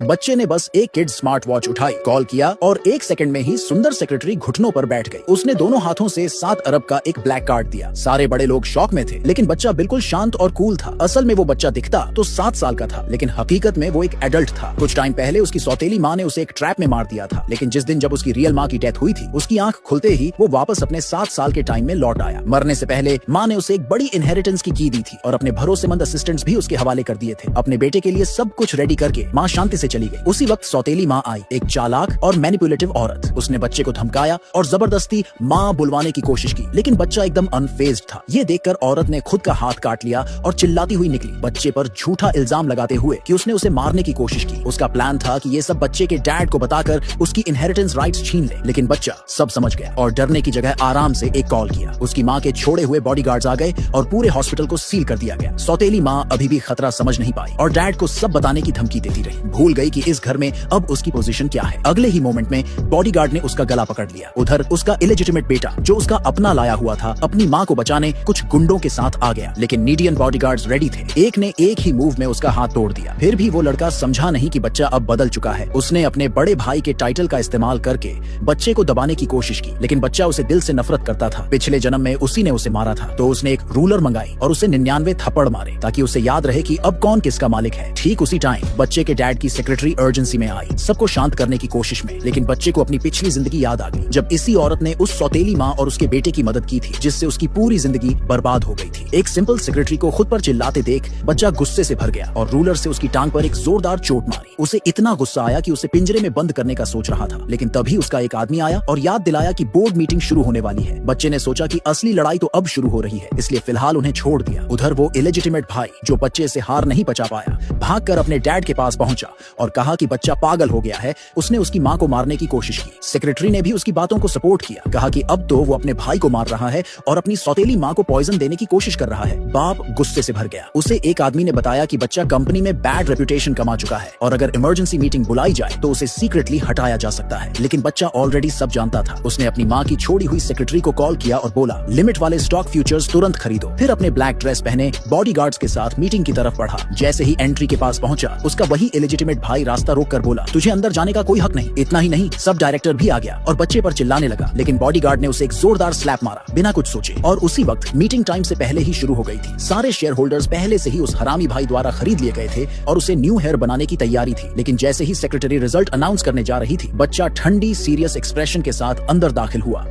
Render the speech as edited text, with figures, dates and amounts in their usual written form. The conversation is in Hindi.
बच्चे ने बस एक किड स्मार्ट वॉच उठाई, कॉल किया और 1 सेकंड में ही सुंदर सेक्रेटरी घुटनों पर बैठ गई। उसने दोनों हाथों से 7 अरब का एक ब्लैक कार्ड दिया। सारे बड़े लोग शॉक में थे, लेकिन बच्चा बिल्कुल शांत और कूल था। असल में वो बच्चा दिखता तो 7 साल का था, लेकिन हकीकत में वो एक एडल्ट था। कुछ टाइम पहले उसकी सौतेली माँ ने उसे एक ट्रैप में मार दिया था, लेकिन जिस दिन जब उसकी रियल माँ की डेथ हुई थी, उसकी आंख खुलते ही वो वापस अपने 7 साल के टाइम में लौट आया। मरने से पहले माँ ने उसे एक बड़ी इनहेरिटेंस की दी थी और अपने भरोसेमंद असिस्टेंट्स भी उसके हवाले कर दिए थे। अपने बेटे के लिए सब कुछ रेडी करके माँ शांति से चली गई। उसी वक्त सौतेली माँ आई, एक चालाक और मैनिपुलेटिव औरत। उसने बच्चे को धमकाया और जबरदस्ती माँ बुलवाने की कोशिश की, लेकिन बच्चा एकदम अनफेज्ड था। ये देखकर औरत ने खुद का हाथ काट लिया और चिल्लाती हुई निकली, बच्चे पर झूठा इल्जाम लगाते हुए कि उसने उसे मारने की कोशिश की। उसका प्लान था कि ये सब बच्चे के डैड को बताकर उसकी इनहेरिटेंस राइट्स छीन ले, लेकिन बच्चा सब समझ गया और डरने की जगह आराम से एक कॉल किया। उसकी माँ के छोड़े हुए बॉडीगार्ड्स आ गए और पूरे हॉस्पिटल को सील कर दिया गया। सौतेली माँ अभी भी खतरा समझ नहीं पाई और डैड को सब बताने की धमकी देती रही। भूल गई कि इस घर में अब उसकी पोजीशन क्या है। अगले ही मोमेंट में बॉडीगार्ड ने उसका गला पकड़ लिया। उधर उसका इलेजिटिमेट बेटा, जो उसका अपना लाया हुआ था, अपनी माँ को बचाने कुछ गुंडों के साथ आ गया, लेकिन नीडियन बॉडीगार्ड्स रेडी थे। एक ने एक ही मूव में उसका हाथ तोड़ दिया। फिर भी वो लड़का समझा नहीं कि बच्चा अब बदल चुका है। उसने अपने बड़े भाई के टाइटल का इस्तेमाल करके बच्चे को दबाने की कोशिश की, लेकिन बच्चा उसे दिल से नफरत करता था। पिछले जन्म में उसी ने उसे मारा था, तो उसने एक रूलर मंगाई और उसे 99 थप्पड़ मारे, ताकि उसे याद रहे कि अब कौन किसका मालिक है। ठीक उसी टाइम बच्चे के डैड की सेक्रेटरी अर्जेंसी में आई, सबको शांत करने की कोशिश में, लेकिन बच्चे को अपनी पिछली जिंदगी याद आ गई, जब इसी औरत ने उस सौतेली माँ और उसके बेटे की मदद की थी, जिससे उसकी पूरी जिंदगी बर्बाद हो गई थी। एक सिंपल सेक्रेटरी को खुद पर चिल्लाते देख बच्चा गुस्से से भर गया और रूलर से उसकी टांग पर एक जोरदार चोट मारी। उसे इतना गुस्सा आया कि उसे पिंजरे में बंद करने का सोच रहा था, लेकिन तभी उसका एक आदमी आया और याद दिलाया कि बोर्ड मीटिंग शुरू होने वाली है। बच्चे ने सोचा कि असली लड़ाई तो अब शुरू हो रही है, इसलिए फिलहाल उन्हें छोड़ दिया। उधर वो इलेजिटिमेट भाई, जो बच्चे से हार नहीं बचा पाया, भागकर अपने डैड के पास पहुंचा और कहा कि बच्चा पागल हो गया है, उसने उसकी माँ को मारने की कोशिश की। सेक्रेटरी ने भी उसकी बातों को सपोर्ट किया, कहा कि अब तो वो अपने भाई को मार रहा है और अपनी सौतेली माँ को पॉइजन देने की कोशिश कर रहा है। बाप गुस्से से भर गया। उसे एक आदमी ने बताया कि बच्चा कंपनी में बैड रेपुटेशन कमा चुका है और अगर इमरजेंसी मीटिंग बुलाई जाए तो उसे सीक्रेटली हटाया जा सकता है, लेकिन बच्चा ऑलरेडी सब जानता था। उसने अपनी माँ की छोड़ी हुई सेक्रेटरी को कॉल किया और बोला, लिमिट वाले स्टॉक फ्यूचर्स तुरंत खरीदो। फिर अपने ब्लैक ड्रेस पहने बॉडीगार्ड्स के साथ मीटिंग की तरफ बढ़ा। जैसे ही एंट्री के पास पहुंचा, उसका वही इलेजिटिमेट भाई रास्ता रोक कर बोला, तुझे अंदर जाने का कोई हक नहीं। इतना ही नहीं, सब डायरेक्टर भी आ गया और बच्चे पर चिल्लाने लगा, लेकिन बॉडीगार्ड ने उसे एक जोरदार स्लैप मारा बिना कुछ सोचे। और उसी वक्त मीटिंग टाइम से पहले ही शुरू हो गई थी। सारे शेयर होल्डर्स पहले से ही उस हरामी भाई द्वारा खरीद लिए गए थे और उसे न्यू हेयर बनाने की तैयारी थी, लेकिन जैसे ही सेक्रेटरी रिजल्ट अनाउंस करने जा रही थी, बच्चा ठंडी सीरियस एक्सप्रेशन के साथ अंदर दाखिल हुआ।